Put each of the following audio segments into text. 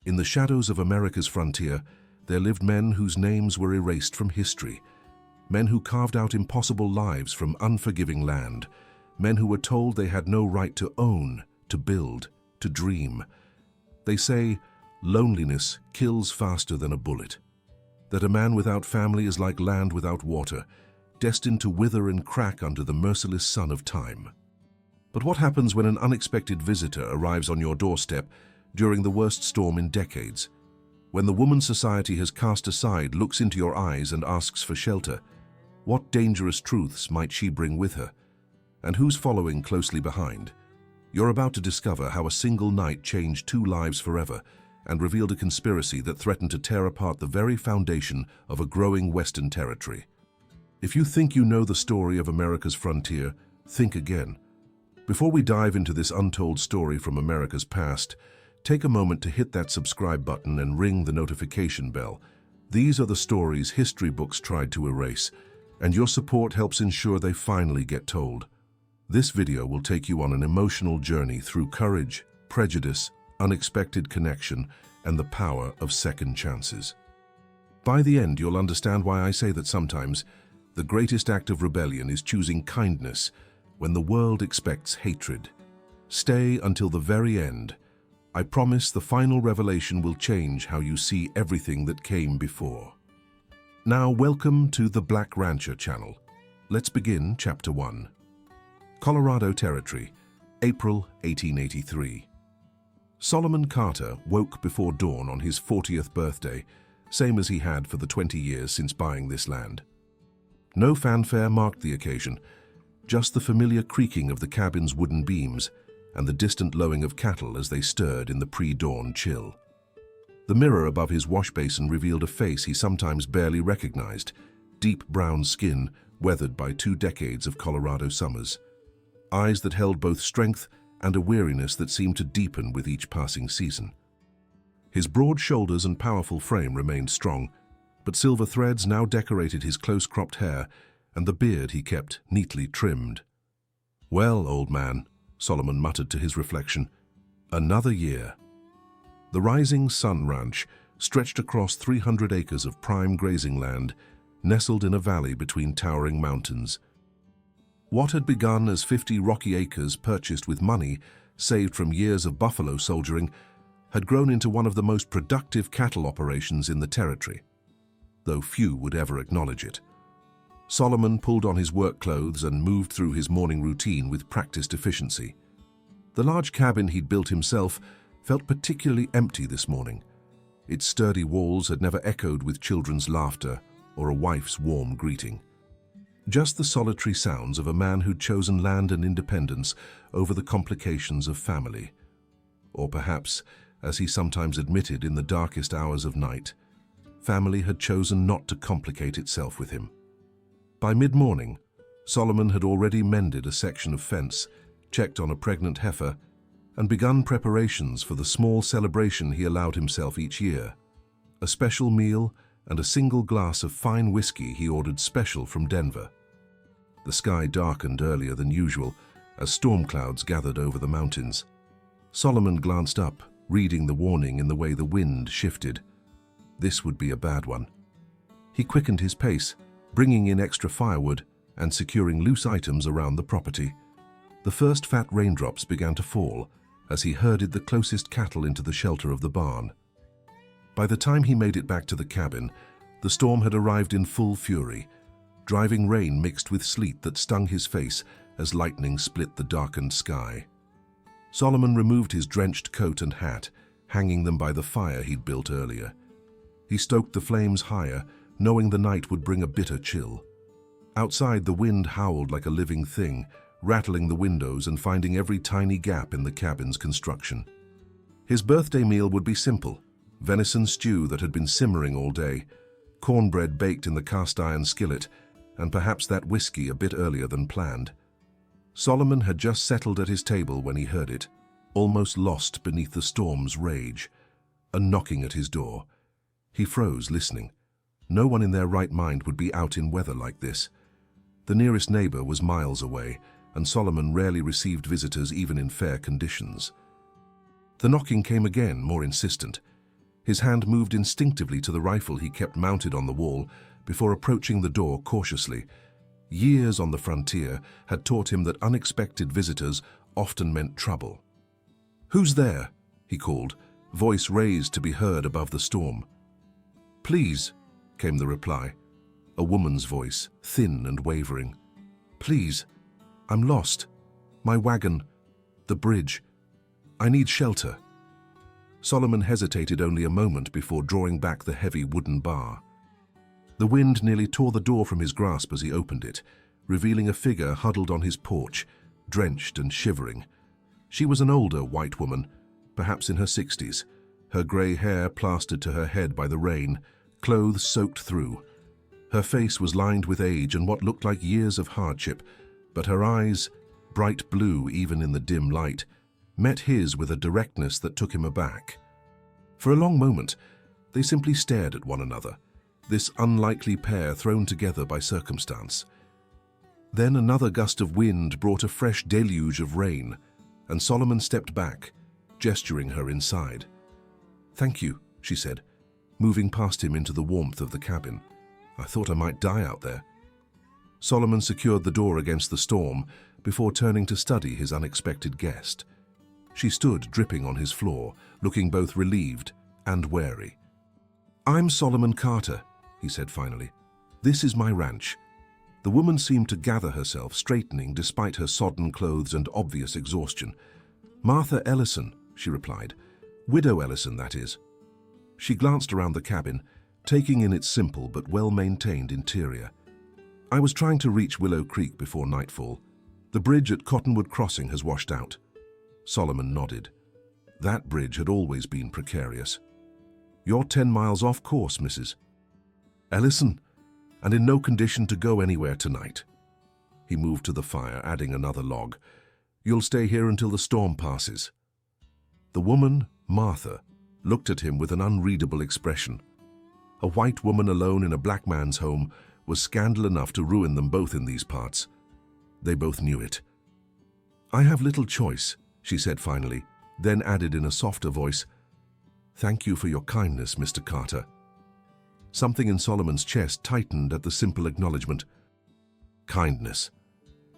In the shadows of America's frontier, there lived men whose names were erased from history, men who carved out impossible lives from unforgiving land, men who were told they had no right to own, to build, to dream. They say, loneliness kills faster than a bullet, that a man without family is like land without water, destined to wither and crack under the merciless sun of time. But what happens when an unexpected visitor arrives on your doorstep during the worst storm in decades? When the woman society has cast aside looks into your eyes and asks for shelter, what dangerous truths might she bring with her? And who's following closely behind? You're about to discover how a single night changed 2 lives forever and revealed a conspiracy that threatened to tear apart the very foundation of a growing Western territory. If you think you know the story of America's frontier, think again. Before we dive into this untold story from America's past, take a moment to hit that subscribe button and ring the notification bell. These are the stories history books tried to erase, and your support helps ensure they finally get told. This video will take you on an emotional journey through courage, prejudice, unexpected connection, and the power of second chances. By the end, you'll understand why I say that sometimes the greatest act of rebellion is choosing kindness when the world expects hatred. Stay until the very end. I promise the final revelation will change how you see everything that came before. Now, welcome to the Black Rancher channel. Let's begin Chapter 1. Colorado Territory, April 1883. Solomon Carter woke before dawn on his 40th birthday, same as he had for the 20 years since buying this land. No fanfare marked the occasion, just the familiar creaking of the cabin's wooden beams and the distant lowing of cattle as they stirred in the pre-dawn chill. The mirror above his wash basin revealed a face he sometimes barely recognized, deep brown skin weathered by 2 decades of Colorado summers, eyes that held both strength and a weariness that seemed to deepen with each passing season. His broad shoulders and powerful frame remained strong, but silver threads now decorated his close-cropped hair and the beard he kept neatly trimmed. "Well, old man," Solomon muttered to his reflection, "another year." The Rising Sun Ranch stretched across 300 acres of prime grazing land, nestled in a valley between towering mountains. What had begun as 50 rocky acres purchased with money saved from years of buffalo soldiering had grown into one of the most productive cattle operations in the territory, though few would ever acknowledge it. Solomon pulled on his work clothes and moved through his morning routine with practiced efficiency. The large cabin he'd built himself felt particularly empty this morning. Its sturdy walls had never echoed with children's laughter or a wife's warm greeting. Just the solitary sounds of a man who'd chosen land and independence over the complications of family. Or perhaps, as he sometimes admitted in the darkest hours of night, family had chosen not to complicate itself with him. By mid-morning, Solomon had already mended a section of fence, checked on a pregnant heifer, and begun preparations for the small celebration he allowed himself each year. A special meal and a single glass of fine whiskey he ordered special from Denver. The sky darkened earlier than usual as storm clouds gathered over the mountains. Solomon glanced up, reading the warning in the way the wind shifted. This would be a bad one. He quickened his pace, bringing in extra firewood and securing loose items around the property. The first fat raindrops began to fall as he herded the closest cattle into the shelter of the barn. By the time he made it back to the cabin, the storm had arrived in full fury, driving rain mixed with sleet that stung his face as lightning split the darkened sky. Solomon removed his drenched coat and hat, hanging them by the fire he'd built earlier. He stoked the flames higher, knowing the night would bring a bitter chill. Outside, the wind howled like a living thing, rattling the windows and finding every tiny gap in the cabin's construction. His birthday meal would be simple: venison stew that had been simmering all day, cornbread baked in the cast-iron skillet, and perhaps that whiskey a bit earlier than planned. Solomon had just settled at his table when he heard it, almost lost beneath the storm's rage. A knocking at his door. He froze, listening. No one in their right mind would be out in weather like this. The nearest neighbor was miles away, and Solomon rarely received visitors even in fair conditions. The knocking came again, more insistent. His hand moved instinctively to the rifle he kept mounted on the wall before approaching the door cautiously. Years on the frontier had taught him that unexpected visitors often meant trouble. "Who's there?" he called, voice raised to be heard above the storm. "Please," came the reply, a woman's voice, thin and wavering. "Please, I'm lost. My wagon, the bridge. I need shelter." Solomon hesitated only a moment before drawing back the heavy wooden bar. The wind nearly tore the door from his grasp as he opened it, revealing a figure huddled on his porch, drenched and shivering. She was an older white woman, perhaps in her 60s, her grey hair plastered to her head by the rain, clothes soaked through. Her face was lined with age and what looked like years of hardship, but her eyes, bright blue even in the dim light, met his with a directness that took him aback. For a long moment, they simply stared at one another, this unlikely pair thrown together by circumstance. Then another gust of wind brought a fresh deluge of rain, and Solomon stepped back, gesturing her inside. "Thank you," she said, moving past him into the warmth of the cabin. "I thought I might die out there." Solomon secured the door against the storm before turning to study his unexpected guest. She stood dripping on his floor, looking both relieved and wary. "I'm Solomon Carter," he said finally. "This is my ranch." The woman seemed to gather herself, straightening despite her sodden clothes and obvious exhaustion. "Martha Ellison," she replied. "Widow Ellison, that is." She glanced around the cabin, taking in its simple but well-maintained interior. "I was trying to reach Willow Creek before nightfall. The bridge at Cottonwood Crossing has washed out." Solomon nodded. That bridge had always been precarious. "You're 10 miles off course, Mrs. Ellison, and in no condition to go anywhere tonight." He moved to the fire, adding another log. "You'll stay here until the storm passes." The woman, Martha, looked at him with an unreadable expression. A white woman alone in a black man's home was scandal enough to ruin them both in these parts. They both knew it. "I have little choice," she said finally, then added in a softer voice, "Thank you for your kindness, Mr. Carter." Something in Solomon's chest tightened at the simple acknowledgement. Kindness.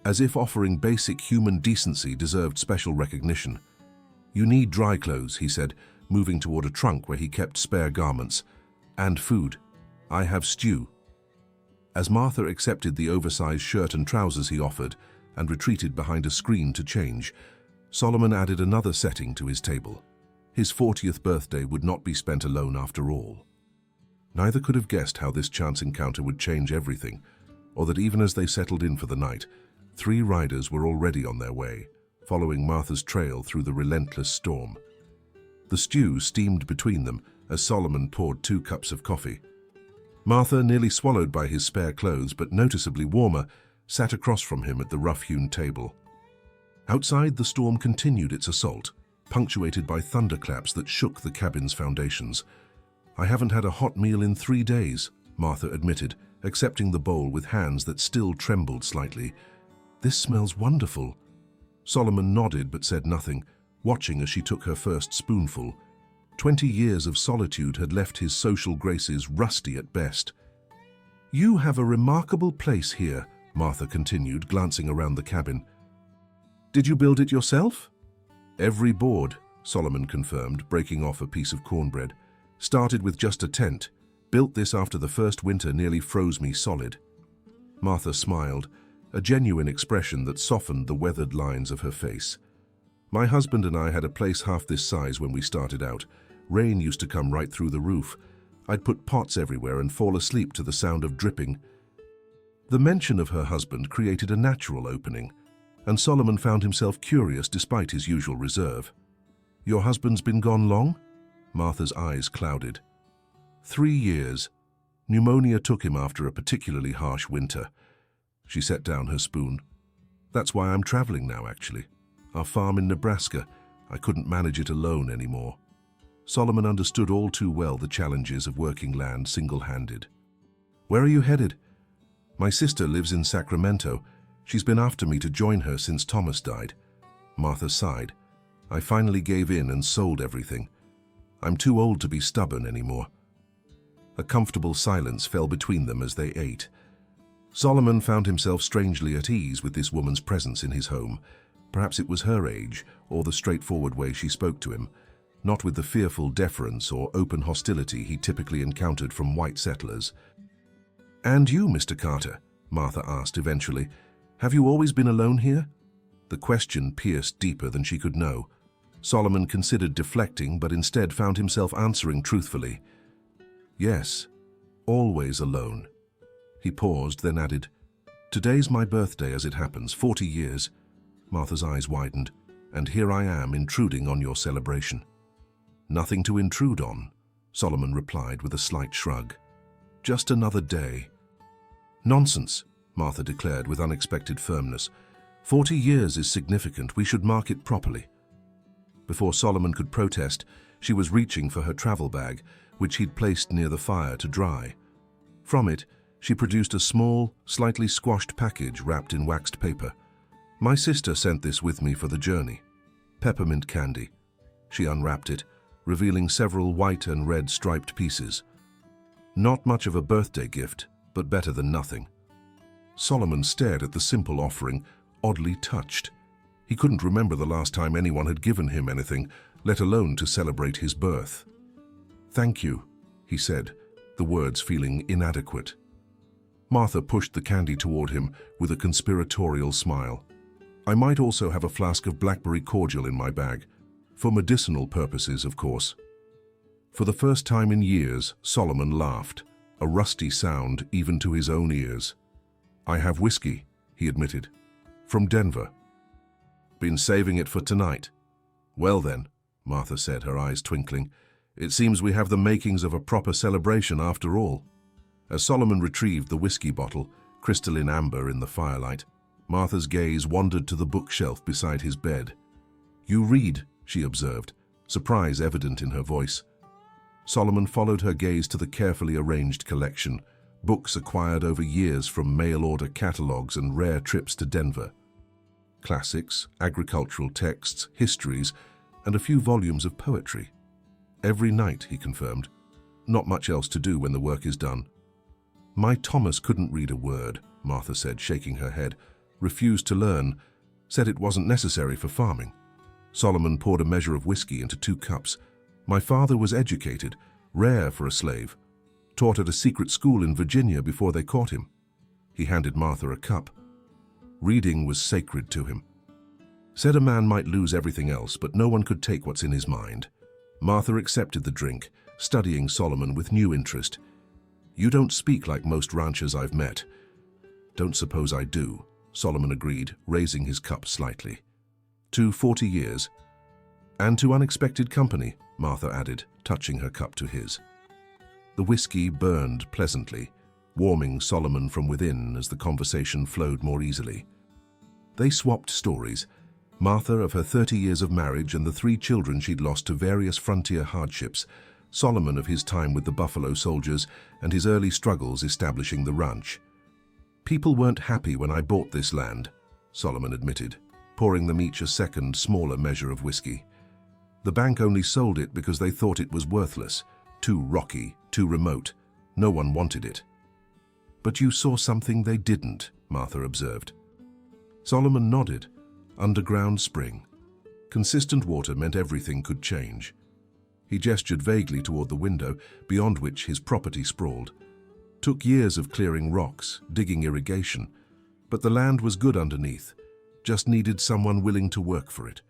As if offering basic human decency deserved special recognition. "You need dry clothes," he said, moving toward a trunk where he kept spare garments. "And food. I have stew." As Martha accepted the oversized shirt and trousers he offered and retreated behind a screen to change, Solomon added another setting to his table. His 40th birthday would not be spent alone after all. Neither could have guessed how this chance encounter would change everything, or that even as they settled in for the night, 3 riders were already on their way, following Martha's trail through the relentless storm. The stew steamed between them as Solomon poured 2 cups of coffee. Martha, nearly swallowed by his spare clothes but noticeably warmer, sat across from him at the rough-hewn table. Outside, the storm continued its assault, punctuated by thunderclaps that shook the cabin's foundations. "I haven't had a hot meal in 3 days, Martha admitted, accepting the bowl with hands that still trembled slightly. "This smells wonderful." Solomon nodded but said nothing, watching as she took her first spoonful. 20 years of solitude had left his social graces rusty at best. "You have a remarkable place here," Martha continued, glancing around the cabin. "Did you build it yourself?" "Every board," Solomon confirmed, breaking off a piece of cornbread. "Started with just a tent. Built this after the first winter nearly froze me solid." Martha smiled, a genuine expression that softened the weathered lines of her face. "My husband and I had a place half this size when we started out. Rain used to come right through the roof. I'd put pots everywhere and fall asleep to the sound of dripping." The mention of her husband created a natural opening, and Solomon found himself curious despite his usual reserve. "Your husband's been gone long?" Martha's eyes clouded. 3 years. Pneumonia took him after a particularly harsh winter. She set down her spoon. "That's why I'm traveling now, actually. Our farm in Nebraska. I couldn't manage it alone anymore." Solomon understood all too well the challenges of working land single-handed. "Where are you headed?" "My sister lives in Sacramento. She's been after me to join her since Thomas died." Martha sighed. "I finally gave in and sold everything. I'm too old to be stubborn anymore." A comfortable silence fell between them as they ate. Solomon found himself strangely at ease with this woman's presence in his home. Perhaps it was her age, or the straightforward way she spoke to him, not with the fearful deference or open hostility he typically encountered from white settlers. "And you, Mr. Carter?" Martha asked eventually. "Have you always been alone here?" The question pierced deeper than she could know. Solomon considered deflecting, but instead found himself answering truthfully. "Yes, always alone." He paused, then added, "Today's my birthday as it happens, 40 years. Martha's eyes widened. "And here I am intruding on your celebration." "Nothing to intrude on," Solomon replied with a slight shrug. "Just another day." "Nonsense," Martha declared with unexpected firmness. 40 years is significant. We should mark it properly." Before Solomon could protest, she was reaching for her travel bag, which he'd placed near the fire to dry. From it, she produced a small, slightly squashed package wrapped in waxed paper. "My sister sent this with me for the journey. Peppermint candy." She unwrapped it, revealing several white and red striped pieces. Not much of a birthday gift, but better than nothing. Solomon stared at the simple offering, oddly touched. He couldn't remember the last time anyone had given him anything, let alone to celebrate his birth. "Thank you," he said, the words feeling inadequate. Martha pushed the candy toward him with a conspiratorial smile. "I might also have a flask of blackberry cordial in my bag. For medicinal purposes, of course." For the first time in years, Solomon laughed, a rusty sound even to his own ears. "I have whiskey," he admitted. "From Denver." "Been saving it for tonight." "Well then," Martha said, her eyes twinkling, "it seems we have the makings of a proper celebration after all." As Solomon retrieved the whiskey bottle, crystalline amber in the firelight, Martha's gaze wandered to the bookshelf beside his bed. "You read," she observed, surprise evident in her voice. Solomon followed her gaze to the carefully arranged collection, books acquired over years from mail-order catalogs and rare trips to Denver. Classics, agricultural texts, histories, and a few volumes of poetry. "Every night," he confirmed. "Not much else to do when the work is done." "My Thomas couldn't read a word," Martha said, shaking her head. "Refused to learn, said it wasn't necessary for farming." Solomon poured a measure of whiskey into 2 cups. "My father was educated, rare for a slave. Taught at a secret school in Virginia before they caught him." He handed Martha a cup. Reading was sacred to him. Said a man might lose everything else, but no one could take what's in his mind. Martha accepted the drink, studying Solomon with new interest. "You don't speak like most ranchers I've met." "Don't suppose I do," Solomon agreed, raising his cup slightly. "To 40 years. And to unexpected company," Martha added, touching her cup to his. The whiskey burned pleasantly, warming Solomon from within as the conversation flowed more easily. They swapped stories, Martha of her 30 years of marriage and the 3 children she'd lost to various frontier hardships, Solomon of his time with the Buffalo Soldiers and his early struggles establishing the ranch. "People weren't happy when I bought this land," Solomon admitted, pouring them each a second, smaller measure of whiskey. "The bank only sold it because they thought it was worthless, too rocky, too remote. No one wanted it." "But you saw something they didn't," Martha observed. Solomon nodded. Underground spring. Consistent water meant everything could change. He gestured vaguely toward the window, beyond which his property sprawled. Took years of clearing rocks, digging irrigation, but the land was good underneath, just needed someone willing to work for it.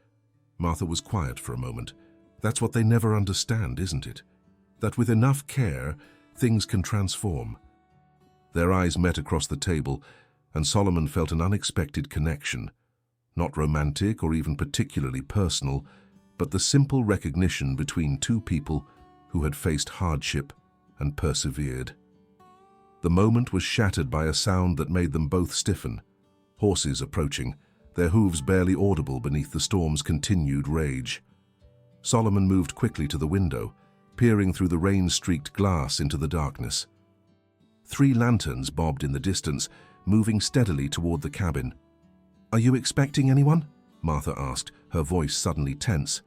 Martha was quiet for a moment. That's what they never understand, isn't it? That with enough care, things can transform. Their eyes met across the table, and Solomon felt an unexpected connection. Not romantic or even particularly personal, but the simple recognition between 2 people who had faced hardship and persevered. The moment was shattered by a sound that made them both stiffen. Horses approaching, their hooves barely audible beneath the storm's continued rage. Solomon moved quickly to the window, peering through the rain-streaked glass into the darkness. 3 lanterns bobbed in the distance, moving steadily toward the cabin. "Are you expecting anyone?" Martha asked, her voice suddenly tense.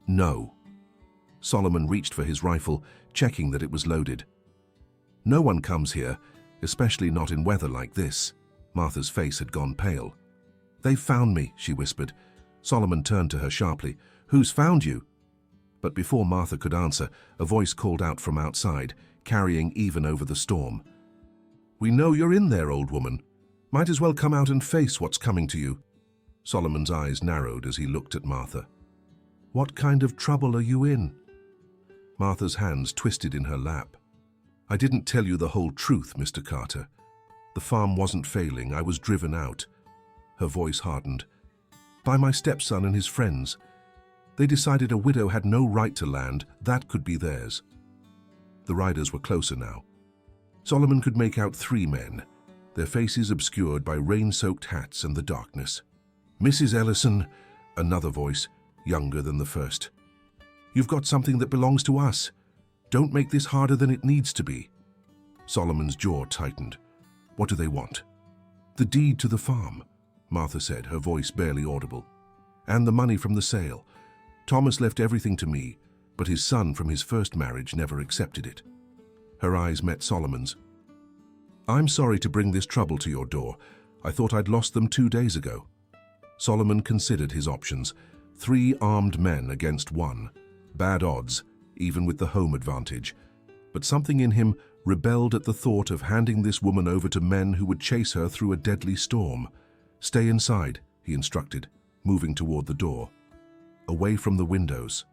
"No." Solomon reached for his rifle, checking that it was loaded. "No one comes here, especially not in weather like this." Martha's face had gone pale. "They've found me," she whispered. Solomon turned to her sharply. "Who's found you?" But before Martha could answer, a voice called out from outside, carrying even over the storm. "We know you're in there, old woman. Might as well come out and face what's coming to you." Solomon's eyes narrowed as he looked at Martha. "What kind of trouble are you in?" Martha's hands twisted in her lap. "I didn't tell you the whole truth, Mr. Carter. The farm wasn't failing. I was driven out." Her voice hardened. "By my stepson and his friends. They decided a widow had no right to land. That could be theirs." The riders were closer now. Solomon could make out 3 men, their faces obscured by rain-soaked hats and the darkness. "Mrs. Ellison," another voice, younger than the first. "You've got something that belongs to us. Don't make this harder than it needs to be." Solomon's jaw tightened. "What do they want?" "The deed to the farm," Martha said, her voice barely audible. "And the money from the sale. Thomas left everything to me, but his son from his first marriage never accepted it." Her eyes met Solomon's. "I'm sorry to bring this trouble to your door. I thought I'd lost them 2 days ago." Solomon considered his options. 3 armed men against 1. Bad odds, even with the home advantage. But something in him rebelled at the thought of handing this woman over to men who would chase her through a deadly storm. "Stay inside," he instructed, moving toward the door. "Away from the windows."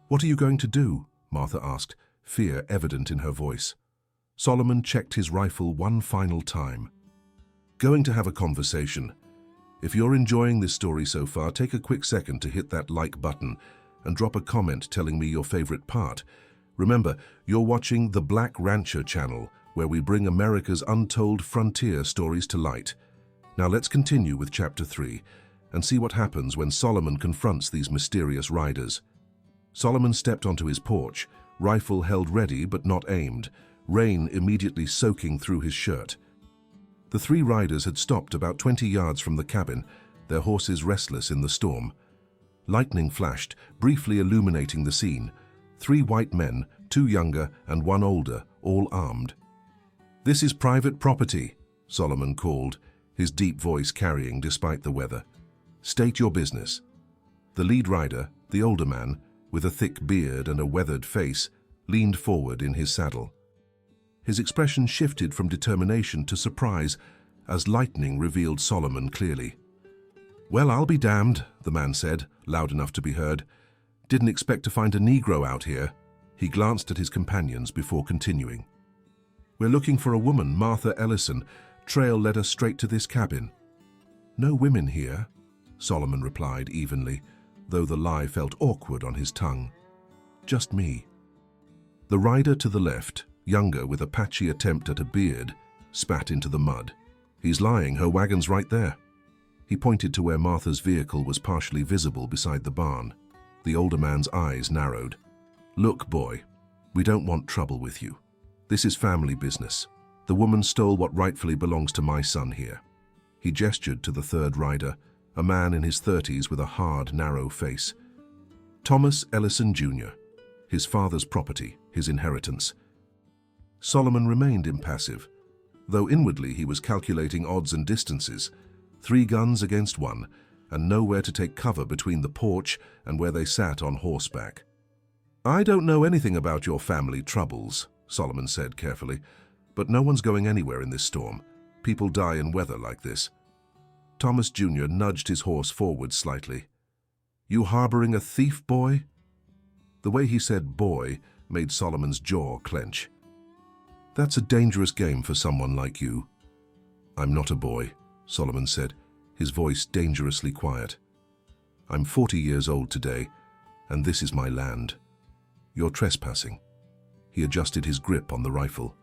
"What are you going to do?" Martha asked, fear evident in her voice. Solomon checked his rifle one final time. "Going to have a conversation. If you're enjoying this story so far, take a quick second to hit that like button and drop a comment telling me your favorite part. Remember, you're watching the Black Rancher channel, where we bring America's untold frontier stories to light. Now let's continue with Chapter 3 and see what happens when Solomon confronts these mysterious riders. Solomon stepped onto his porch, rifle held ready but not aimed, rain immediately soaking through his shirt. The 3 riders had stopped about 20 yards from the cabin, their horses restless in the storm. Lightning flashed, briefly illuminating the scene. 3 white men, 2 younger and 1 older, all armed. "This is private property," Solomon called, his deep voice carrying despite the weather. "State your business." The lead rider, the older man, with a thick beard and a weathered face, leaned forward in his saddle. His expression shifted from determination to surprise as lightning revealed Solomon clearly. "Well, I'll be damned," the man said, loud enough to be heard. "Didn't expect to find a Negro out here." He glanced at his companions before continuing. "We're looking for a woman, Martha Ellison. Trail led us straight to this cabin." "No women here," Solomon replied evenly, though the lie felt awkward on his tongue. "Just me." The rider to the left, younger with a patchy attempt at a beard, spat into the mud. "He's lying, her wagon's right there." He pointed to where Martha's vehicle was partially visible beside the barn. The older man's eyes narrowed. "Look, boy, we don't want trouble with you. This is family business. The woman stole what rightfully belongs to my son here." He gestured to the third rider, a man in his 30s with a hard, narrow face. "Thomas Ellison Jr., his father's property, his inheritance." Solomon remained impassive, though inwardly he was calculating odds and distances. 3 guns against 1, and nowhere to take cover between the porch and where they sat on horseback. "I don't know anything about your family troubles," Solomon said carefully, "but no one's going anywhere in this storm. People die in weather like this." Thomas Jr. nudged his horse forward slightly. "You harboring a thief, boy?" The way he said boy made Solomon's jaw clench. "That's a dangerous game for someone like you." "I'm not a boy," Solomon said, his voice dangerously quiet. "I'm 40 years old today, and this is my land. You're trespassing." He adjusted his grip on the rifle.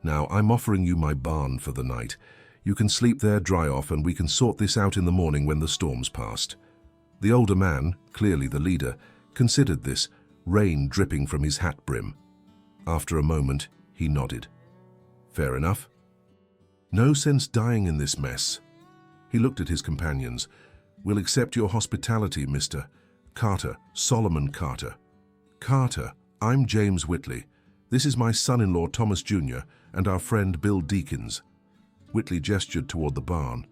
"Now, I'm offering you my barn for the night. You can sleep there, dry off, and we can sort this out in the morning when the storm's passed." The older man, clearly the leader, considered this, rain dripping from his hat brim. After a moment, he nodded. "Fair enough." "No sense dying in this mess." He looked at his companions. "We'll accept your hospitality, Mr. Carter, Solomon Carter. Carter, I'm James Whitley. This is my son-in-law Thomas Jr. and our friend Bill Deakins. Whitley gestured toward the barn.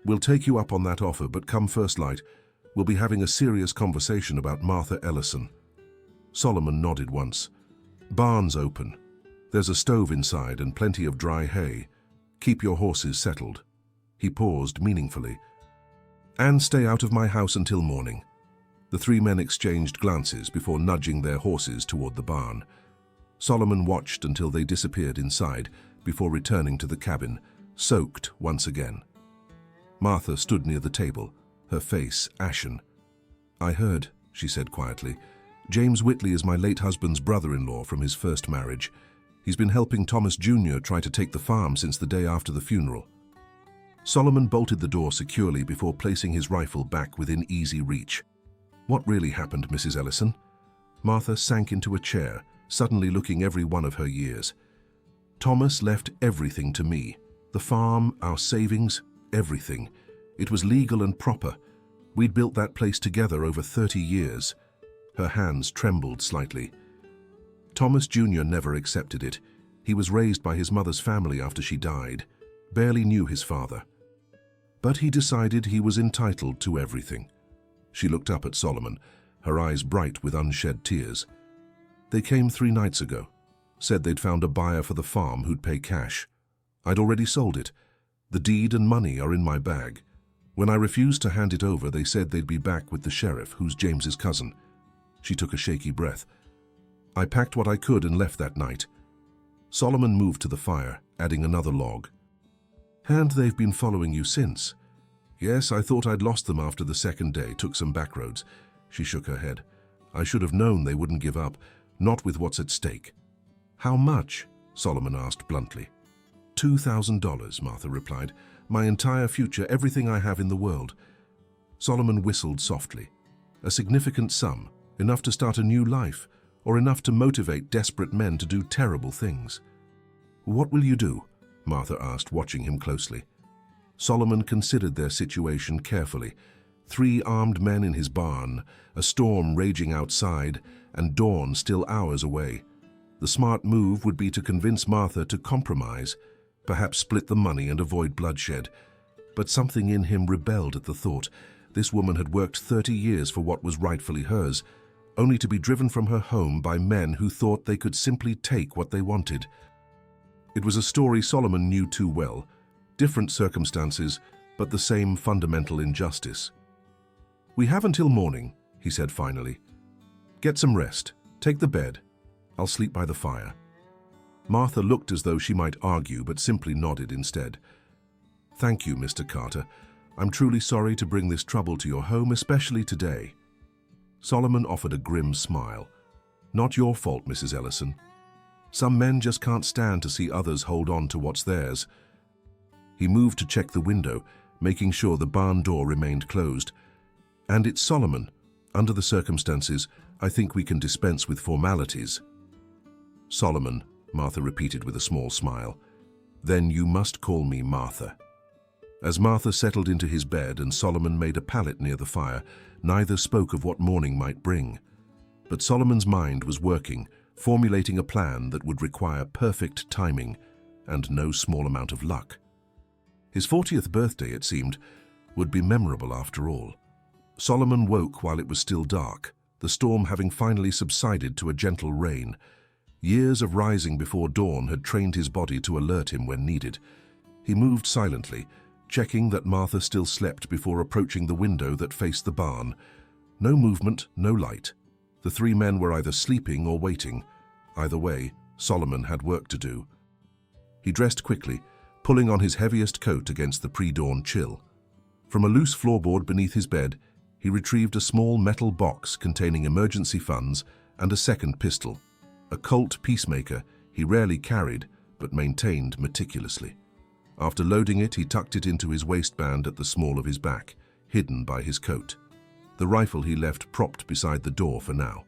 We'll take you up on that offer, but come first light, we'll be having a serious conversation about Martha Ellison. Solomon nodded once. Barn's open. There's a stove inside and plenty of dry hay. Keep your horses settled. He paused meaningfully. And stay out of my house until morning. The three men exchanged glances before nudging their horses toward the barn. Solomon watched until they disappeared inside before returning to the cabin, soaked once again. Martha stood near the table, her face ashen. I heard, she said quietly. James Whitley is my late husband's brother-in-law from his first marriage. He's been helping Thomas Jr. try to take the farm since the day after the funeral. Solomon bolted the door securely before placing his rifle back within easy reach. What really happened, Mrs. Ellison? Martha sank into a chair, suddenly looking every one of her years. Thomas left everything to me. The farm, our savings, everything. It was legal and proper. We'd built that place together over 30 years. Her hands trembled slightly. Thomas Jr. never accepted it. He was raised by his mother's family after she died, barely knew his father. But he decided he was entitled to everything. She looked up at Solomon, her eyes bright with unshed tears. They came 3 nights ago, said they'd found a buyer for the farm who'd pay cash. I'd already sold it. The deed and money are in my bag. When I refused to hand it over, they said they'd be back with the sheriff, who's James's cousin. She took a shaky breath. I packed what I could and left that night. Solomon moved to the fire, adding another log. And they've been following you since. Yes, I thought I'd lost them after the second day, took some back roads. She shook her head. I should have known they wouldn't give up, not with what's at stake. How much? Solomon asked bluntly. $2,000, Martha replied. My entire future, everything I have in the world. Solomon whistled softly. A significant sum, enough to start a new life, or enough to motivate desperate men to do terrible things. What will you do? Martha asked, watching him closely. Solomon considered their situation carefully. 3 armed men in his barn, a storm raging outside, and dawn still hours away. The smart move would be to convince Martha to compromise, perhaps split the money and avoid bloodshed. But something in him rebelled at the thought. This woman had worked 30 years for what was rightfully hers, only to be driven from her home by men who thought they could simply take what they wanted. It was a story Solomon knew too well. Different circumstances, but the same fundamental injustice. We have until morning, he said finally. Get some rest. Take the bed. I'll sleep by the fire. Martha looked as though she might argue, but simply nodded instead. Thank you, Mr. Carter. I'm truly sorry to bring this trouble to your home, especially today. Solomon offered a grim smile. Not your fault, Mrs. Ellison. Some men just can't stand to see others hold on to what's theirs. He moved to check the window, making sure the barn door remained closed. And it's Solomon. Under the circumstances, I think we can dispense with formalities. Solomon, Martha repeated with a small smile. Then you must call me Martha. As Martha settled into his bed and Solomon made a pallet near the fire, neither spoke of what morning might bring. But Solomon's mind was working, formulating a plan that would require perfect timing and no small amount of luck. His 40th birthday, it seemed, would be memorable after all. Solomon woke while it was still dark, the storm having finally subsided to a gentle rain. Years of rising before dawn had trained his body to alert him when needed. He moved silently, checking that Martha still slept before approaching the window that faced the barn. No movement, no light. The 3 men were either sleeping or waiting. Either way, Solomon had work to do. He dressed quickly, pulling on his heaviest coat against the pre-dawn chill. From a loose floorboard beneath his bed, he retrieved a small metal box containing emergency funds and a second pistol. A Colt Peacemaker he rarely carried, but maintained meticulously. After loading it, he tucked it into his waistband at the small of his back, hidden by his coat. The rifle he left propped beside the door for now.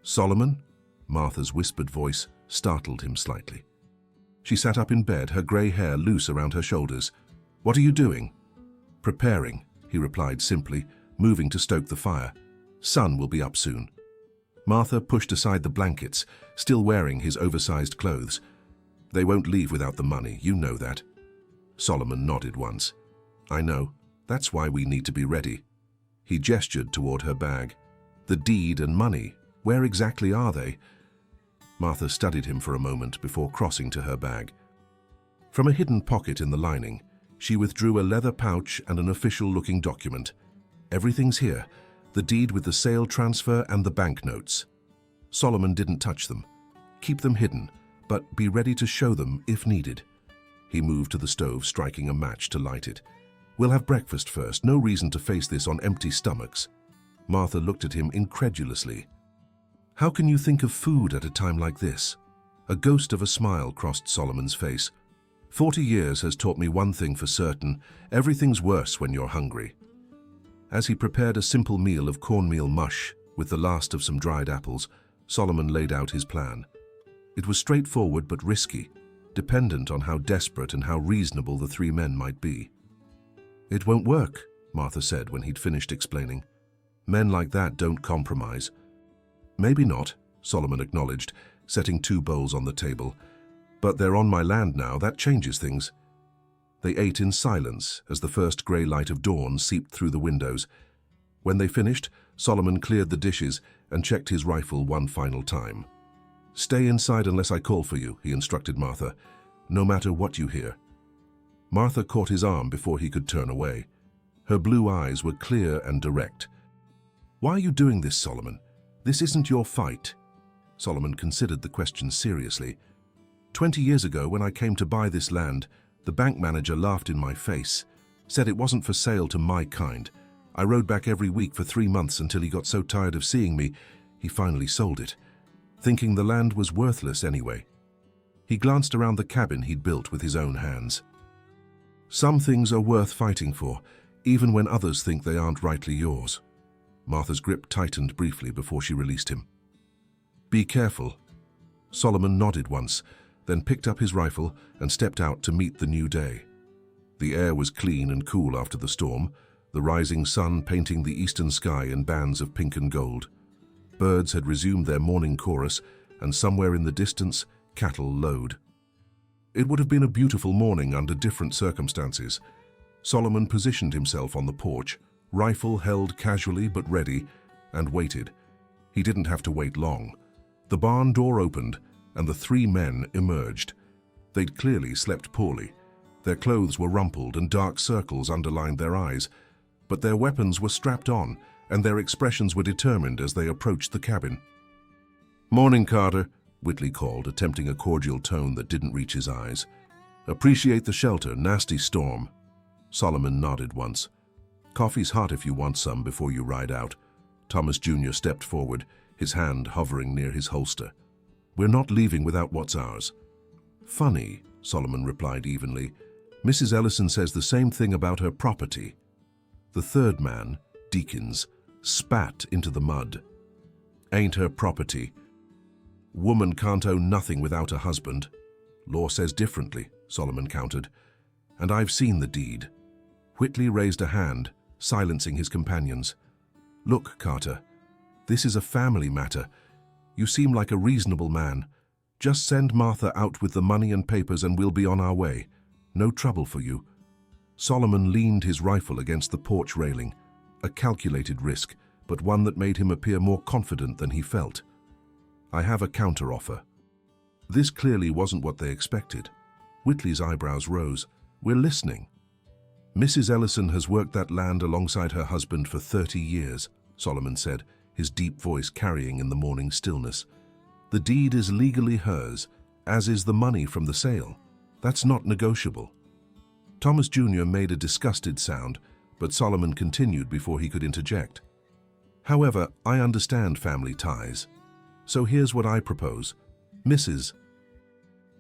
Solomon? Martha's whispered voice startled him slightly. She sat up in bed, her grey hair loose around her shoulders. What are you doing? Preparing, he replied simply, moving to stoke the fire. Sun will be up soon. Martha pushed aside the blankets, still wearing his oversized clothes. They won't leave without the money, you know that. Solomon nodded once. I know. That's why we need to be ready. He gestured toward her bag. The deed and money, where exactly are they? Martha studied him for a moment before crossing to her bag. From a hidden pocket in the lining, she withdrew a leather pouch and an official-looking document. Everything's here, the deed with the sale transfer and the banknotes. Solomon didn't touch them. Keep them hidden, but be ready to show them if needed. He moved to the stove, striking a match to light it. We'll have breakfast first, no reason to face this on empty stomachs. Martha looked at him incredulously. How can you think of food at a time like this? A ghost of a smile crossed Solomon's face. 40 years has taught me one thing for certain, everything's worse when you're hungry. As he prepared a simple meal of cornmeal mush with the last of some dried apples, Solomon laid out his plan. It was straightforward but risky, dependent on how desperate and how reasonable the three men might be. It won't work, Martha said when he'd finished explaining. Men like that don't compromise. Maybe not, Solomon acknowledged, setting 2 bowls on the table. But they're on my land now, that changes things. They ate in silence as the first grey light of dawn seeped through the windows. When they finished, Solomon cleared the dishes and checked his rifle one final time. Stay inside unless I call for you, he instructed Martha, no matter what you hear. Martha caught his arm before he could turn away. Her blue eyes were clear and direct. Why are you doing this, Solomon? This isn't your fight. Solomon considered the question seriously. 20 years ago, when I came to buy this land, the bank manager laughed in my face, said it wasn't for sale to my kind. I rode back every week for 3 months until he got so tired of seeing me, he finally sold it, thinking the land was worthless anyway. He glanced around the cabin he'd built with his own hands. Some things are worth fighting for, even when others think they aren't rightly yours. Martha's grip tightened briefly before she released him. Be careful. Solomon nodded once, then picked up his rifle and stepped out to meet the new day. The air was clean and cool after the storm, the rising sun painting the eastern sky in bands of pink and gold. Birds had resumed their morning chorus, and somewhere in the distance, cattle lowed. It would have been a beautiful morning under different circumstances. Solomon positioned himself on the porch, rifle held casually but ready, and waited. He didn't have to wait long. The barn door opened, and the 3 men emerged. They'd clearly slept poorly. Their clothes were rumpled and dark circles underlined their eyes, but their weapons were strapped on, and their expressions were determined as they approached the cabin. Morning, Carter, Whitley called, attempting a cordial tone that didn't reach his eyes. Appreciate the shelter, nasty storm. Solomon nodded once. Coffee's hot if you want some before you ride out. Thomas Jr. stepped forward, his hand hovering near his holster. We're not leaving without what's ours. Funny, Solomon replied evenly. Mrs. Ellison says the same thing about her property. The third man, Deakins, spat into the mud. Ain't her property. Woman can't own nothing without a husband. Law says differently, Solomon countered. And I've seen the deed. Whitley raised a hand, silencing his companions. Look, Carter, this is a family matter. You seem like a reasonable man. Just send Martha out with the money and papers and we'll be on our way. No trouble for you. Solomon leaned his rifle against the porch railing, a calculated risk, but one that made him appear more confident than he felt. I have a counteroffer. This clearly wasn't what they expected. Whitley's eyebrows rose. We're listening. Mrs. Ellison has worked that land alongside her husband for 30 years, Solomon said, his deep voice carrying in the morning stillness. The deed is legally hers, as is the money from the sale. That's not negotiable. Thomas Jr. made a disgusted sound, but Solomon continued before he could interject. However, I understand family ties. So here's what I propose. Mrs.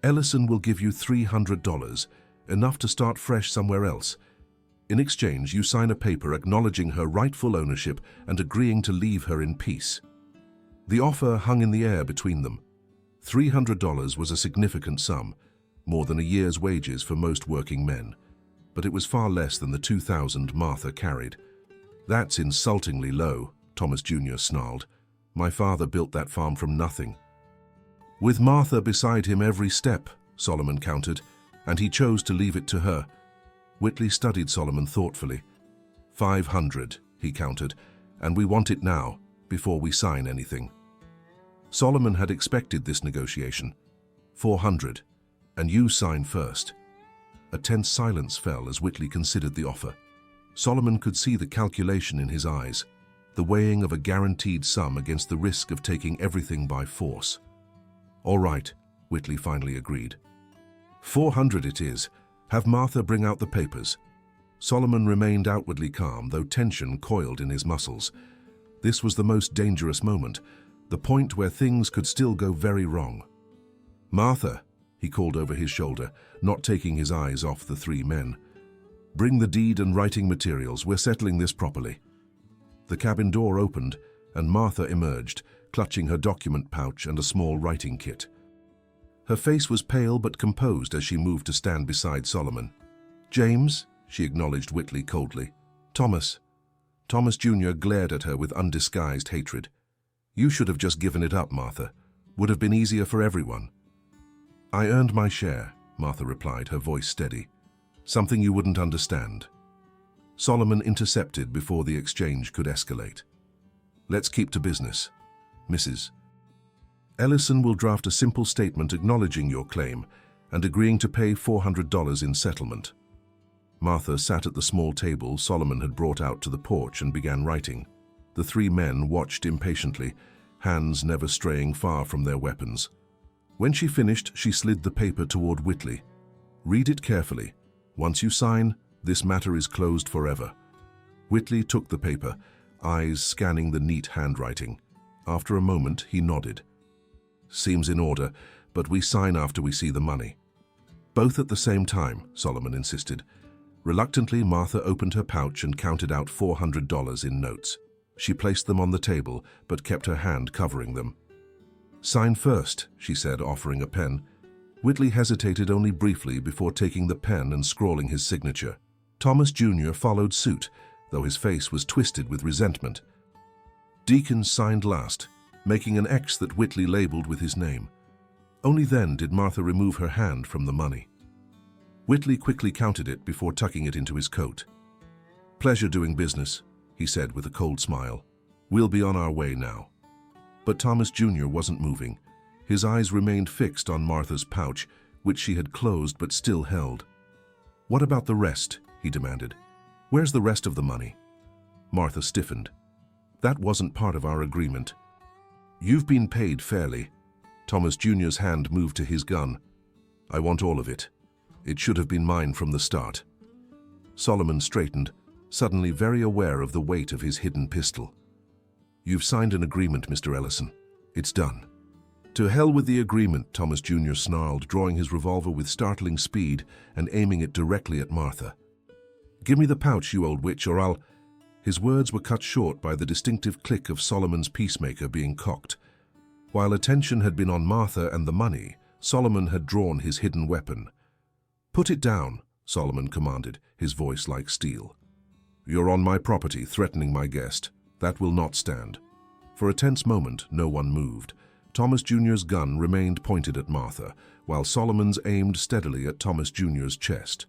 Ellison will give you $300, enough to start fresh somewhere else. In exchange, you sign a paper acknowledging her rightful ownership and agreeing to leave her in peace. The offer hung in the air between them. $300 was a significant sum, more than a year's wages for most working men, but it was far less than the $2,000 Martha carried. That's insultingly low, Thomas Jr. snarled. My father built that farm from nothing. With Martha beside him every step, Solomon countered, and he chose to leave it to her. Whitley studied Solomon thoughtfully. 500, he countered, and we want it now, before we sign anything. Solomon had expected this negotiation. 400, and you sign first. A tense silence fell as Whitley considered the offer. Solomon could see the calculation in his eyes, the weighing of a guaranteed sum against the risk of taking everything by force. All right, Whitley finally agreed. 400 it is. Have Martha bring out the papers. Solomon remained outwardly calm, though tension coiled in his muscles. This was the most dangerous moment, the point where things could still go very wrong. Martha, he called over his shoulder, not taking his eyes off the three men. Bring the deed and writing materials. We're settling this properly. The cabin door opened, and Martha emerged, clutching her document pouch and a small writing kit. Her face was pale but composed as she moved to stand beside Solomon. James, she acknowledged Whitley coldly. Thomas. Thomas Jr. glared at her with undisguised hatred. You should have just given it up, Martha. Would have been easier for everyone. I earned my share, Martha replied, her voice steady. Something you wouldn't understand. Solomon intercepted before the exchange could escalate. Let's keep to business. Mrs. Ellison will draft a simple statement acknowledging your claim and agreeing to pay $400 in settlement. Martha sat at the small table Solomon had brought out to the porch and began writing. The three men watched impatiently, hands never straying far from their weapons. When she finished, she slid the paper toward Whitley. Read it carefully. Once you sign, this matter is closed forever. Whitley took the paper, eyes scanning the neat handwriting. After a moment, he nodded. Seems in order, but we sign after we see the money. Both at the same time, Solomon insisted. Reluctantly, Martha opened her pouch and counted out $400 in notes. She placed them on the table, but kept her hand covering them. Sign first, she said, offering a pen. Whitley hesitated only briefly before taking the pen and scrawling his signature. Thomas Jr. followed suit, though his face was twisted with resentment. Deacon signed last, making an X that Whitley labeled with his name. Only then did Martha remove her hand from the money. Whitley quickly counted it before tucking it into his coat. Pleasure doing business, he said with a cold smile. We'll be on our way now. But Thomas Jr. wasn't moving. His eyes remained fixed on Martha's pouch, which she had closed but still held. What about the rest? He demanded. Where's the rest of the money? Martha stiffened. That wasn't part of our agreement. You've been paid fairly. Thomas Jr.'s hand moved to his gun. I want all of it. It should have been mine from the start. Solomon straightened, suddenly very aware of the weight of his hidden pistol. You've signed an agreement, Mr. Ellison. It's done. To hell with the agreement, Thomas Jr. snarled, drawing his revolver with startling speed and aiming it directly at Martha. Give me the pouch, you old witch, or I'll... His words were cut short by the distinctive click of Solomon's peacemaker being cocked. While attention had been on Martha and the money, Solomon had drawn his hidden weapon. Put it down, Solomon commanded, his voice like steel. You're on my property, threatening my guest. That will not stand. For a tense moment, no one moved. Thomas Jr.'s gun remained pointed at Martha, while Solomon's aimed steadily at Thomas Jr.'s chest.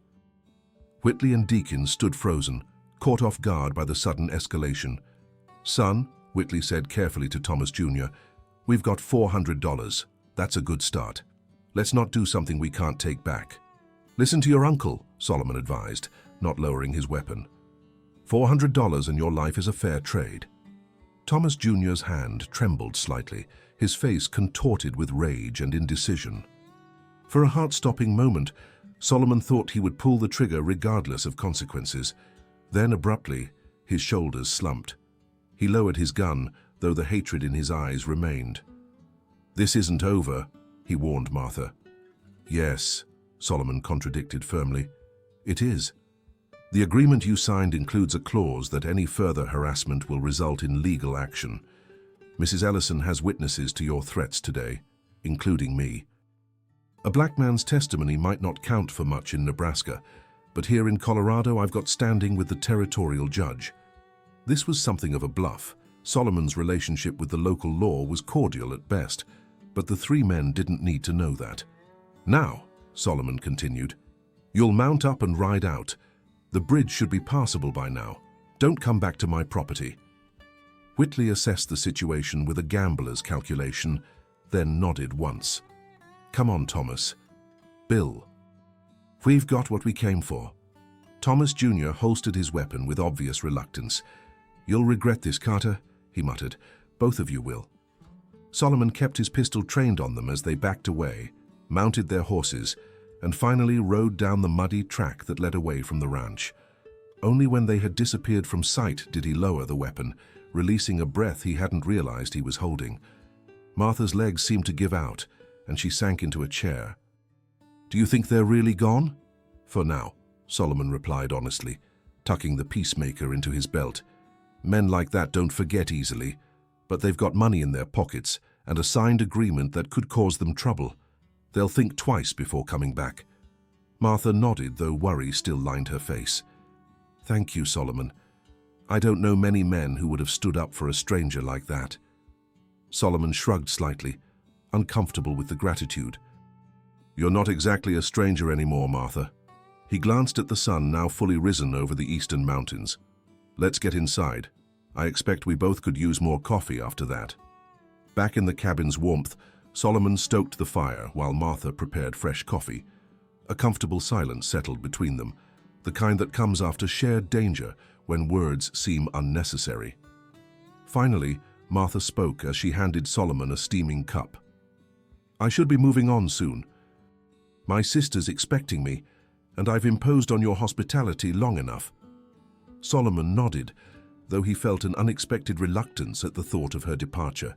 Whitley and Deacon stood frozen, caught off guard by the sudden escalation. Son, Whitley said carefully to Thomas Jr., we've got $400. That's a good start. Let's not do something we can't take back. Listen to your uncle, Solomon advised, not lowering his weapon. $400 and your life is a fair trade. Thomas Jr.'s hand trembled slightly, his face contorted with rage and indecision. For a heart-stopping moment, Solomon thought he would pull the trigger regardless of consequences. Then, abruptly, his shoulders slumped. He lowered his gun, though the hatred in his eyes remained. This isn't over, he warned Martha. Yes, Solomon contradicted firmly. It is. The agreement you signed includes a clause that any further harassment will result in legal action. Mrs. Ellison has witnesses to your threats today, including me. A black man's testimony might not count for much in Nebraska, but here in Colorado I've got standing with the territorial judge. This was something of a bluff, Solomon's relationship with the local law was cordial at best, but the three men didn't need to know that. "Now," Solomon continued, "you'll mount up and ride out. The bridge should be passable by now. Don't come back to my property." Whitley assessed the situation with a gambler's calculation, then nodded once. "Come on, Thomas." "Bill." "We've got what we came for." Thomas Jr. holstered his weapon with obvious reluctance. "You'll regret this, Carter," he muttered. "Both of you will." Solomon kept his pistol trained on them as they backed away, mounted their horses, and finally rode down the muddy track that led away from the ranch. Only when they had disappeared from sight did he lower the weapon, releasing a breath he hadn't realized he was holding. Martha's legs seemed to give out, and she sank into a chair. "Do you think they're really gone?" "For now," Solomon replied honestly, tucking the peacemaker into his belt. "Men like that don't forget easily, but they've got money in their pockets and a signed agreement that could cause them trouble. They'll think twice before coming back." Martha nodded, though worry still lined her face. "Thank you, Solomon. I don't know many men who would have stood up for a stranger like that." Solomon shrugged slightly, uncomfortable with the gratitude. "You're not exactly a stranger anymore, Martha." He glanced at the sun, now fully risen over the eastern mountains. "Let's get inside. I expect we both could use more coffee after that." Back in the cabin's warmth, Solomon stoked the fire while Martha prepared fresh coffee. A comfortable silence settled between them, the kind that comes after shared danger when words seem unnecessary. Finally, Martha spoke as she handed Solomon a steaming cup. "I should be moving on soon. My sister's expecting me, and I've imposed on your hospitality long enough." Solomon nodded, though he felt an unexpected reluctance at the thought of her departure.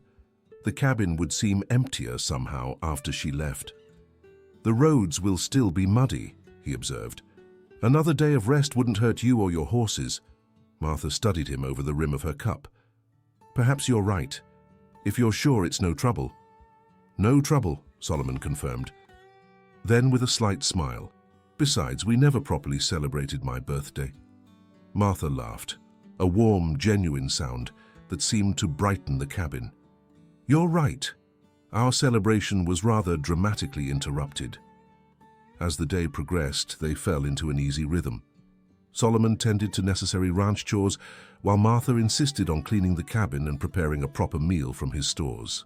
The cabin would seem emptier somehow after she left. "The roads will still be muddy," he observed. "Another day of rest wouldn't hurt you or your horses." Martha studied him over the rim of her cup. "Perhaps you're right, if you're sure it's no trouble." "No trouble," Solomon confirmed. Then, with a slight smile, "Besides, we never properly celebrated my birthday." Martha laughed, a warm, genuine sound that seemed to brighten the cabin. "You're right. Our celebration was rather dramatically interrupted." As the day progressed, they fell into an easy rhythm. Solomon tended to necessary ranch chores, while Martha insisted on cleaning the cabin and preparing a proper meal from his stores.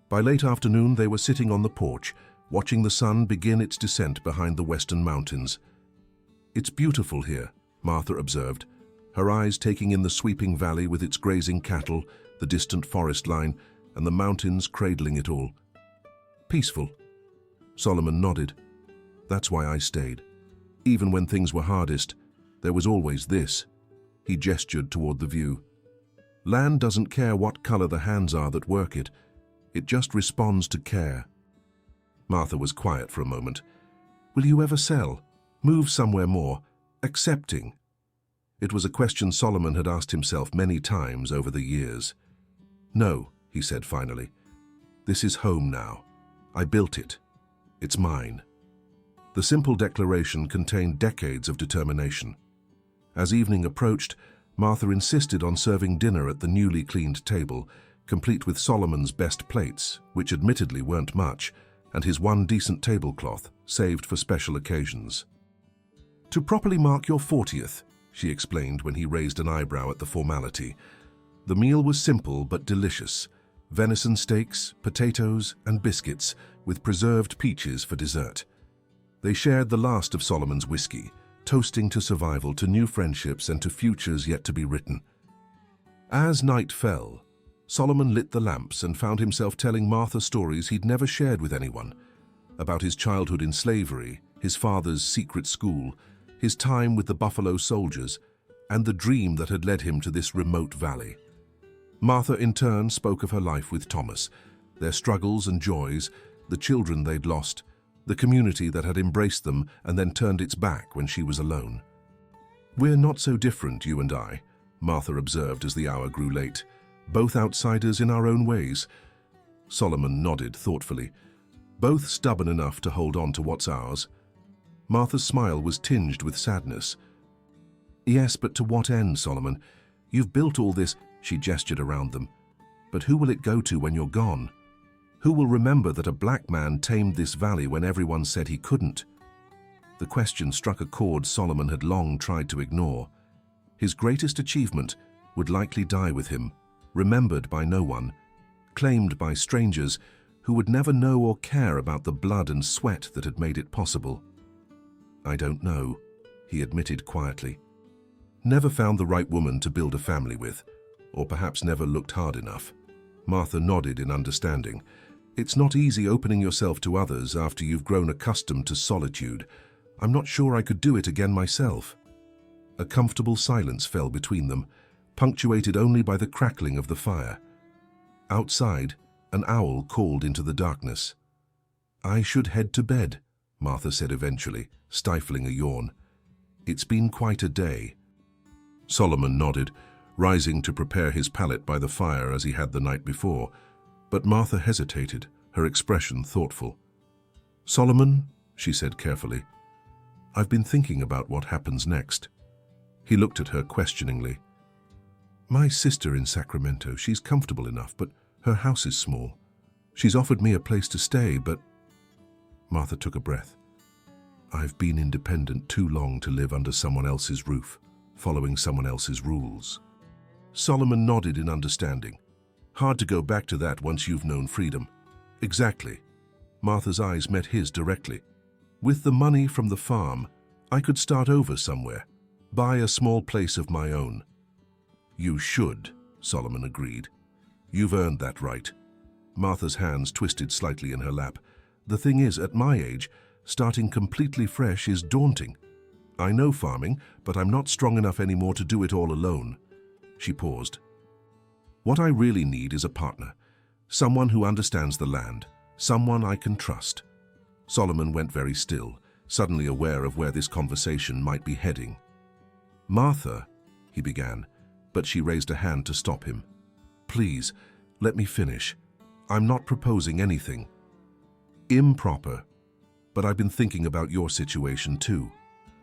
By late afternoon, they were sitting on the porch, watching the sun begin its descent behind the western mountains. "It's beautiful here," Martha observed, her eyes taking in the sweeping valley with its grazing cattle, the distant forest line, and the mountains cradling it all. "Peaceful." Solomon nodded. "That's why I stayed. Even when things were hardest, there was always this." He gestured toward the view. "Land doesn't care what color the hands are that work it. It just responds to care." Martha was quiet for a moment. "Will you ever sell? Move somewhere more accepting?" It was a question Solomon had asked himself many times over the years. "No," he said finally. "This is home now. I built it. It's mine." The simple declaration contained decades of determination. As evening approached, Martha insisted on serving dinner at the newly cleaned table, complete with Solomon's best plates, which admittedly weren't much, and his one decent tablecloth, saved for special occasions. "To properly mark your 40th, she explained when he raised an eyebrow at the formality. The meal was simple but delicious: venison steaks, potatoes, and biscuits, with preserved peaches for dessert. They shared the last of Solomon's whiskey, toasting to survival, to new friendships, and to futures yet to be written. As night fell, Solomon lit the lamps and found himself telling Martha stories he'd never shared with anyone, about his childhood in slavery, his father's secret school, his time with the Buffalo Soldiers, and the dream that had led him to this remote valley. Martha, in turn, spoke of her life with Thomas, their struggles and joys, the children they'd lost, the community that had embraced them and then turned its back when she was alone. "We're not so different, you and I," Martha observed as the hour grew late, "both outsiders in our own ways." Solomon nodded thoughtfully. "Both stubborn enough to hold on to what's ours." Martha's smile was tinged with sadness. "Yes, but to what end, Solomon? You've built all this. She gestured around them. But who will it go to when you're gone? Who will remember that a black man tamed this valley when everyone said he couldn't? The question struck a chord Solomon had long tried to ignore. His greatest achievement would likely die with him, remembered by no one, claimed by strangers who would never know or care about the blood and sweat that had made it possible. "I don't know," he admitted quietly. "Never found the right woman to build a family with, or perhaps never looked hard enough." Martha nodded in understanding. "It's not easy opening yourself to others after you've grown accustomed to solitude. I'm not sure I could do it again myself." A comfortable silence fell between them, punctuated only by the crackling of the fire. Outside, an owl called into the darkness. "I should head to bed," Martha said eventually, stifling a yawn. "It's been quite a day." Solomon nodded, rising to prepare his pallet by the fire as he had the night before, but Martha hesitated, her expression thoughtful. "Solomon," she said carefully, "I've been thinking about what happens next." He looked at her questioningly. "My sister in Sacramento, she's comfortable enough, but her house is small. She's offered me a place to stay, but—" Martha took a breath. "I've been independent too long to live under someone else's roof, following someone else's rules." Solomon nodded in understanding. "Hard to go back to that once you've known freedom." "Exactly." Martha's eyes met his directly. "With the money from the farm, I could start over somewhere, buy a small place of my own." "You should," Solomon agreed. "You've earned that right." Martha's hands twisted slightly in her lap. "The thing is, at my age, starting completely fresh is daunting. I know farming, but I'm not strong enough anymore to do it all alone." She paused. "What I really need is a partner, someone who understands the land, someone I can trust." Solomon went very still, suddenly aware of where this conversation might be heading. "Martha," he began, but she raised a hand to stop him. "Please, let me finish. I'm not proposing anything improper, but I've been thinking about your situation too.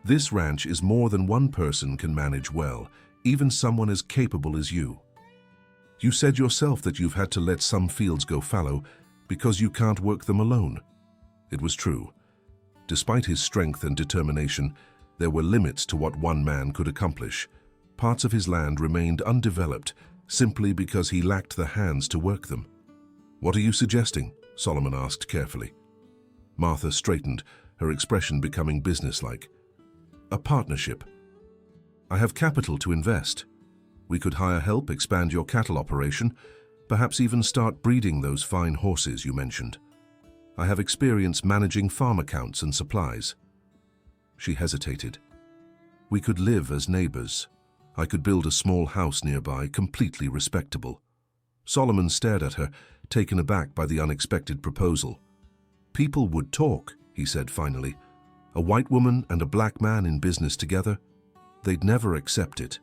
This ranch is more than one person can manage well, even someone as capable as you. You said yourself that you've had to let some fields go fallow because you can't work them alone." It was true. Despite his strength and determination, there were limits to what one man could accomplish. Parts of his land remained undeveloped simply because he lacked the hands to work them. "What are you suggesting?" Solomon asked carefully. Martha straightened, her expression becoming businesslike. "A partnership. I have capital to invest. We could hire help, expand your cattle operation, perhaps even start breeding those fine horses you mentioned. I have experience managing farm accounts and supplies." She hesitated. "We could live as neighbors. I could build a small house nearby, completely respectable." Solomon stared at her, taken aback by the unexpected proposal. "People would talk," he said finally. "A white woman and a black man in business together? They'd never accept it."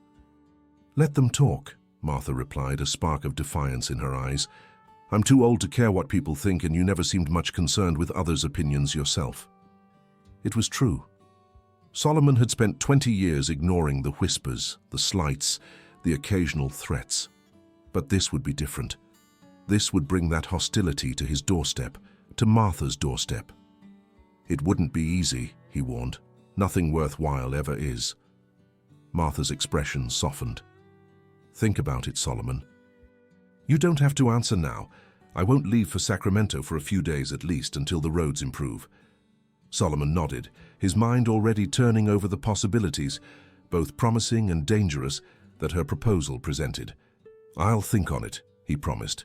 "Let them talk," Martha replied, a spark of defiance in her eyes. "I'm too old to care what people think, and you never seemed much concerned with others' opinions yourself." It was true. Solomon had spent 20 years ignoring the whispers, the slights, the occasional threats. But this would be different. This would bring that hostility to his doorstep, to Martha's doorstep. "It wouldn't be easy," he warned. "Nothing worthwhile ever is." Martha's expression softened. "Think about it, Solomon." "You don't have to answer now. I won't leave for Sacramento for a few days at least until the roads improve." Solomon nodded, his mind already turning over the possibilities, both promising and dangerous, that her proposal presented. "I'll think on it," he promised.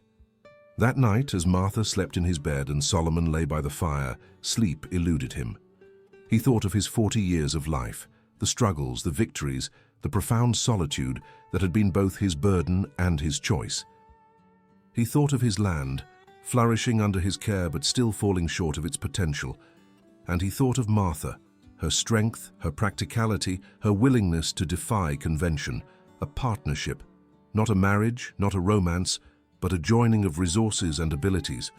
That night, as Martha slept in his bed and Solomon lay by the fire, sleep eluded him. He thought of his 40 years of life, the struggles, the victories, the profound solitude that had been both his burden and his choice. He thought of his land, flourishing under his care but still falling short of its potential. And he thought of Martha, her strength, her practicality, her willingness to defy convention, a partnership, not a marriage, not a romance, but a joining of resources and abilities.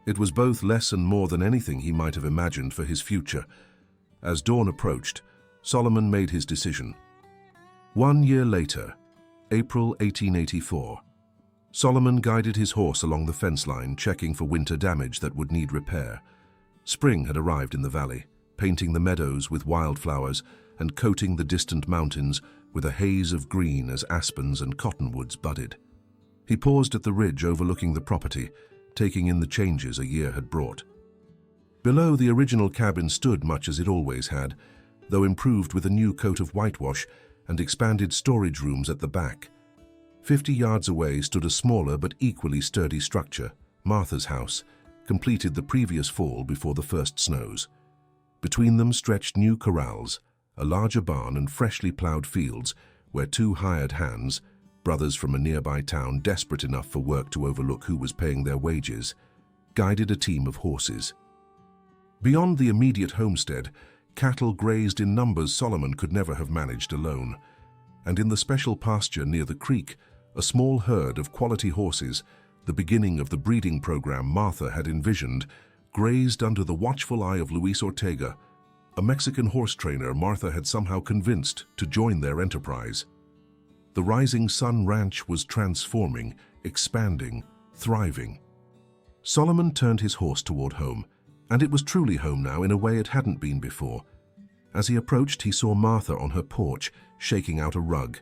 It was both less and more than anything he might have imagined for his future. As dawn approached, Solomon made his decision. 1 year later, April 1884. Solomon guided his horse along the fence line, checking for winter damage that would need repair. Spring had arrived in the valley, painting the meadows with wildflowers and coating the distant mountains with a haze of green as aspens and cottonwoods budded. He paused at the ridge overlooking the property, taking in the changes a year had brought. Below, the original cabin stood much as it always had, though improved with a new coat of whitewash and expanded storage rooms at the back. 50 yards away stood a smaller but equally sturdy structure, Martha's house, completed the previous fall before the first snows. Between them stretched new corrals, a larger barn and freshly ploughed fields where two hired hands, brothers from a nearby town desperate enough for work to overlook who was paying their wages, guided a team of horses. Beyond the immediate homestead, cattle grazed in numbers Solomon could never have managed alone, and in the special pasture near the creek, a small herd of quality horses, the beginning of the breeding program Martha had envisioned, grazed under the watchful eye of Luis Ortega, a Mexican horse trainer Martha had somehow convinced to join their enterprise. The Rising Sun Ranch was transforming, expanding, thriving. Solomon turned his horse toward home, and it was truly home now in a way it hadn't been before. As he approached, he saw Martha on her porch, shaking out a rug.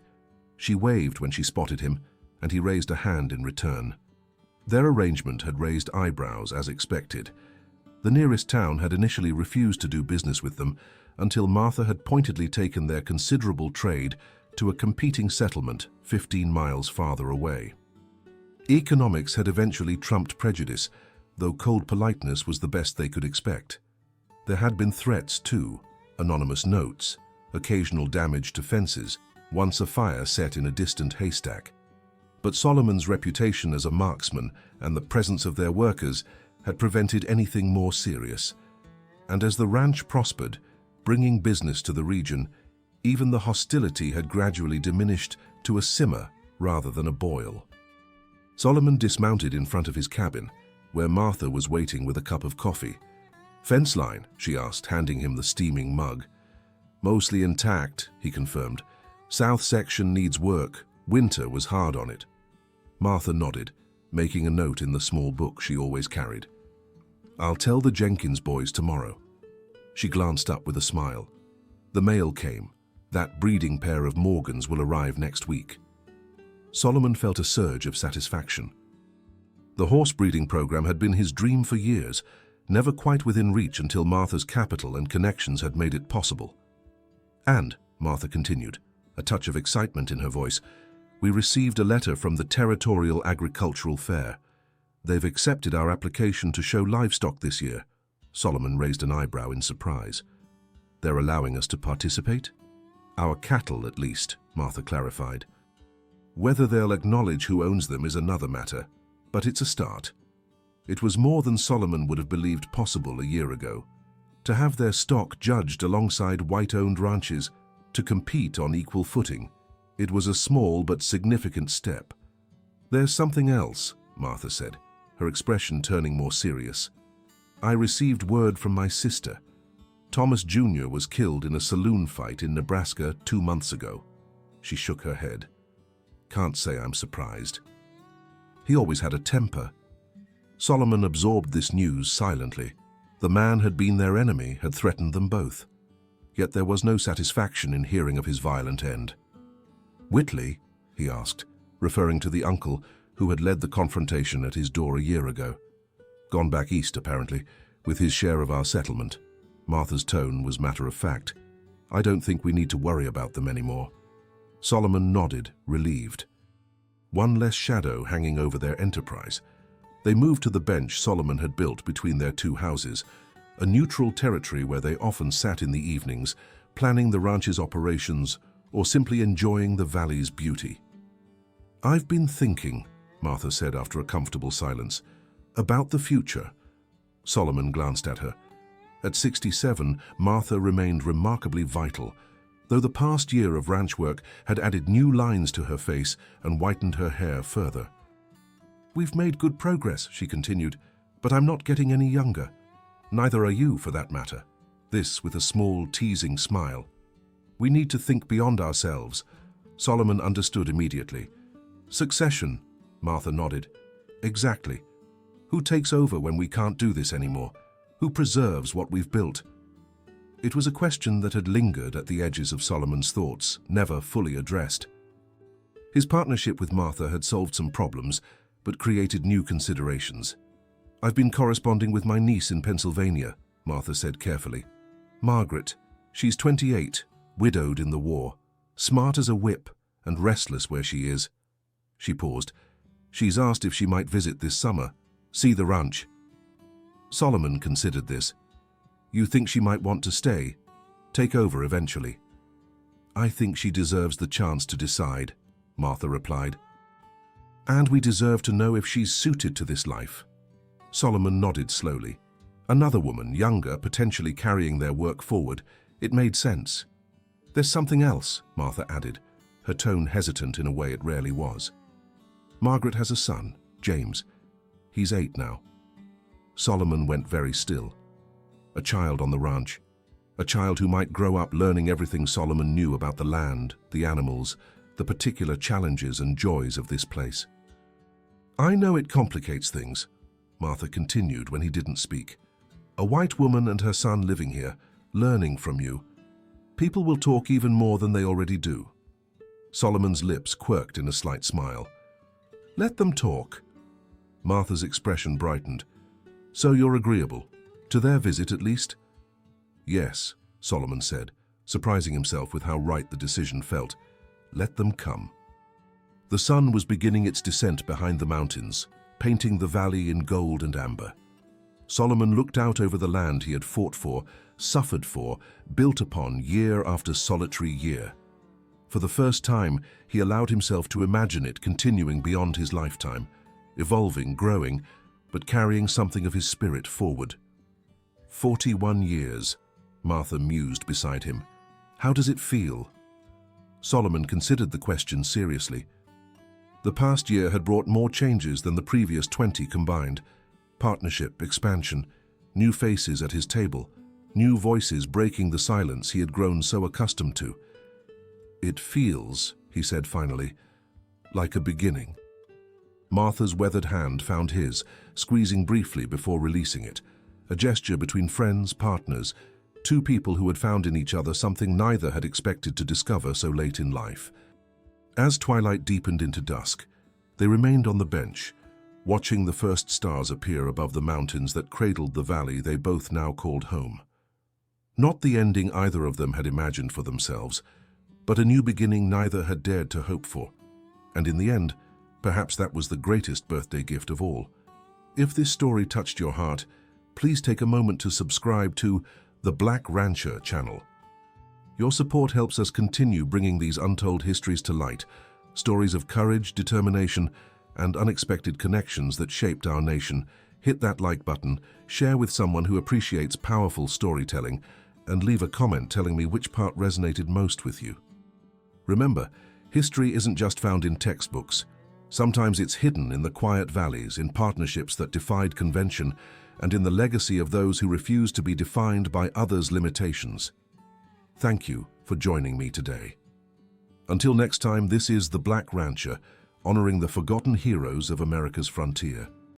She waved when she spotted him, and he raised a hand in return. Their arrangement had raised eyebrows as expected. The nearest town had initially refused to do business with them until Martha had pointedly taken their considerable trade to a competing settlement 15 miles farther away. Economics had eventually trumped prejudice, though cold politeness was the best they could expect. There had been threats too, anonymous notes, occasional damage to fences, once a fire set in a distant haystack. But Solomon's reputation as a marksman and the presence of their workers had prevented anything more serious. And as the ranch prospered, bringing business to the region, even the hostility had gradually diminished to a simmer rather than a boil. Solomon dismounted in front of his cabin, where Martha was waiting with a cup of coffee. "Fence line?" she asked, handing him the steaming mug. "Mostly intact," he confirmed. "South section needs work. Winter was hard on it." Martha nodded, making a note in the small book she always carried. "I'll tell the Jenkins boys tomorrow." She glanced up with a smile. The mail came. That breeding pair of Morgans will arrive next week. Solomon felt a surge of satisfaction. The horse breeding program had been his dream for years, never quite within reach until Martha's capital and connections had made it possible. "And," Martha continued, a touch of excitement in her voice, "we received a letter from the Territorial Agricultural Fair. They've accepted our application to show livestock this year." Solomon raised an eyebrow in surprise. "They're allowing us to participate?" "Our cattle, at least," Martha clarified. "Whether they'll acknowledge who owns them is another matter, but it's a start." It was more than Solomon would have believed possible a year ago. To have their stock judged alongside white-owned ranches, to compete on equal footing, it was a small but significant step. "There's something else," Martha said, her expression turning more serious. "I received word from my sister. Thomas Jr. was killed in a saloon fight in Nebraska 2 months ago." She shook her head. "Can't say I'm surprised. He always had a temper." Solomon absorbed this news silently. The man had been their enemy, had threatened them both. Yet there was no satisfaction in hearing of his violent end. "Whitley?" he asked, referring to the uncle who had led the confrontation at his door a year ago. "Gone back east, apparently, with his share of our settlement." Martha's tone was matter-of-fact. "I don't think we need to worry about them anymore." Solomon nodded, relieved. One less shadow hanging over their enterprise. They moved to the bench Solomon had built between their two houses, a neutral territory where they often sat in the evenings, planning the ranch's operations or simply enjoying the valley's beauty. "I've been thinking," Martha said after a comfortable silence, "about the future." Solomon glanced at her. At 67, Martha remained remarkably vital, though the past year of ranch work had added new lines to her face and whitened her hair further. "We've made good progress," she continued, "but I'm not getting any younger. Neither are you, for that matter." This with a small, teasing smile. "We need to think beyond ourselves." Solomon understood immediately. Succession, Martha nodded. Exactly. Who takes over when we can't do this anymore? Who preserves what we've built? It was a question that had lingered at the edges of Solomon's thoughts, never fully addressed. His partnership with Martha had solved some problems, but created new considerations. I've been corresponding with my niece in Pennsylvania, Martha said carefully. Margaret. She's 28, widowed in the war, smart as a whip and restless where she is. She paused. She's asked if she might visit this summer, see the ranch. Solomon considered this. You think she might want to stay, take over eventually? I think she deserves the chance to decide, Martha replied. And we deserve to know if she's suited to this life. Solomon nodded slowly. Another woman, younger, potentially carrying their work forward. It made sense. There's something else, Martha added, her tone hesitant in a way it rarely was. Margaret has a son, James. He's 8 now. Solomon went very still. A child on the ranch. A child who might grow up learning everything Solomon knew about the land, the animals, the particular challenges and joys of this place. I know it complicates things, Martha continued when he didn't speak. A white woman and her son living here, learning from you. People will talk even more than they already do. Solomon's lips quirked in a slight smile. Let them talk. Martha's expression brightened. So you're agreeable? To their visit at least? Yes, Solomon said, surprising himself with how right the decision felt. Let them come. The sun was beginning its descent behind the mountains, painting the valley in gold and amber. Solomon looked out over the land he had fought for, suffered for, built upon year after solitary year. For the first time, he allowed himself to imagine it continuing beyond his lifetime, evolving, growing, but carrying something of his spirit forward. 41 years, Martha mused beside him. How does it feel? Solomon considered the question seriously. The past year had brought more changes than the previous 20 combined. Partnership, expansion, new faces at his table, new voices breaking the silence he had grown so accustomed to. It feels, he said finally, like a beginning. Martha's weathered hand found his, squeezing briefly before releasing it, a gesture between friends, partners, two people who had found in each other something neither had expected to discover so late in life. As twilight deepened into dusk, they remained on the bench, watching the first stars appear above the mountains that cradled the valley they both now called home. Not the ending either of them had imagined for themselves, but a new beginning neither had dared to hope for. And in the end, perhaps that was the greatest birthday gift of all. If this story touched your heart, please take a moment to subscribe to the Black Rancher channel. Your support helps us continue bringing these untold histories to light, stories of courage, determination, and unexpected connections that shaped our nation. Hit that like button, share with someone who appreciates powerful storytelling, and leave a comment telling me which part resonated most with you. Remember, history isn't just found in textbooks. Sometimes it's hidden in the quiet valleys, in partnerships that defied convention, and in the legacy of those who refuse to be defined by others' limitations. Thank you for joining me today. Until next time, this is The Black Rancher, honoring the forgotten heroes of America's frontier.